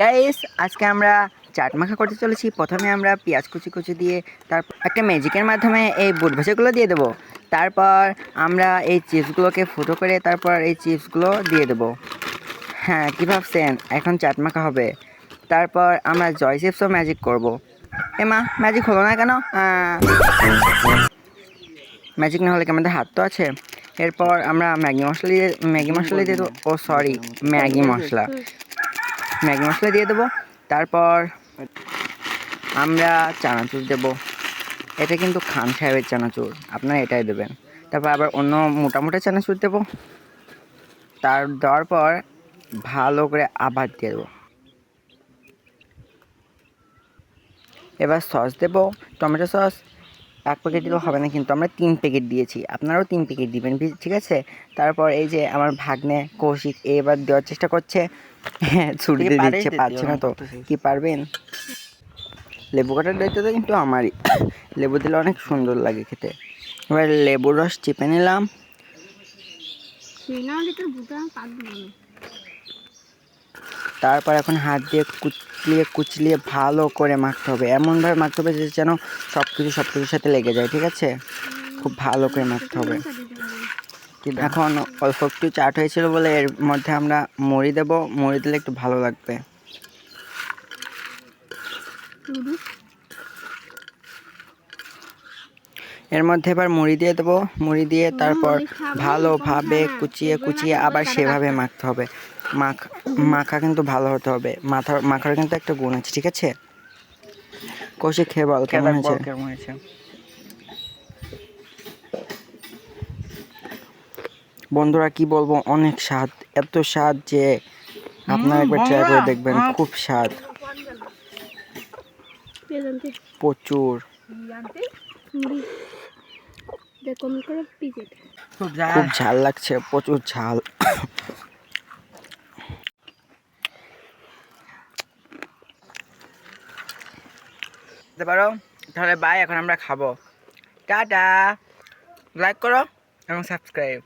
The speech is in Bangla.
গাইস, আজকে আমরা চাট মাখা করতে চলেছি। প্রথমে আমরা পেঁয়াজ কুচি দিয়ে তারপর একটা ম্যাজিকের মাধ্যমে এই বুট ভাজাগুলো দিয়ে দেবো। তারপর আমরা এই চিপসগুলোকে ফুটো করে তারপর এই চিপসগুলো দিয়ে দেবো। হ্যাঁ, কী ভাবছেন এখন চাট মাখা হবে? তারপর আমরা জয় চিপসও ম্যাজিক করব। মা, ম্যাজিক হলো না কেন? ম্যাজিক না হলে কি আমাদের হাত তো আছে। এরপর আমরা ম্যাগি মশলা দিয়ে দেবো। ও সরি, ম্যাগি মশলা দিয়ে দেবো। তারপর আমরা চানাচুর দেব। এটা কিন্তু খান সাহেবের চানাচুর, আপনারা এটাই দেবেন। তারপর আবার অন্য মোটা চানাচুর দেবো। দেওয়ার পর ভালো করে আবার দিয়ে দেবো। এবার সস দেব, টমেটো সস। 1 প্যাকেট দিলেও হবে না, কিন্তু আমরা 3 প্যাকেট দিয়েছি, আপনারাও 3 প্যাকেট দিবেন, ঠিক আছে? তারপর এই যে আমার ভাগ্নে কৌশিক এবার দেওয়ার চেষ্টা করছে। হ্যাঁ, ছুরিতে দিচ্ছে, পারছে না তো। কি পারবেন? লেবু কাটার দায়িত্ব তো কিন্তু আমারই। লেবু দিলে অনেক সুন্দর লাগে খেতে। এবার লেবুর রস চেপে নিলাম। তারপর এখন হাত দিয়ে কুচলিয়ে ভালো করে মাখতে হবে। এমনভাবে মাখতে হবে যে যেন সব কিছুর সাথে লেগে যায়, ঠিক আছে? খুব ভালো করে মাখতে হবে। এখন অল্প একটু চাট হয়েছিল বলে এর মধ্যে আমরা মুড়ি দেব। মুড়ি দিলে একটু ভালো লাগবে। এর মধ্যে এবার মুড়ি দিয়ে দেবো। মুড়ি দিয়ে তারপর ভালোভাবে কুচিয়ে আবার সেভাবে মাখতে হবে। মাখা কিন্তু ভালো হতে হবে। মাখার কিন্তু একটা গুণ আছে, ঠিক আছে? কৌশিক, খেয়ে বল কেমন হয়েছে। বন্ধুরা, কি বলবো, অনেক স্বাদ। এত স্বাদ যে আপনারা একবার ট্রাই করে দেখবেন। খুব স্বাদ, প্রচুর। খুব ঝাল লাগছে, প্রচুর ঝাল। পারো তাহলে বাই, এখন আমরা খাবো। টাটা, লাইক করো এবং সাবস্ক্রাইব।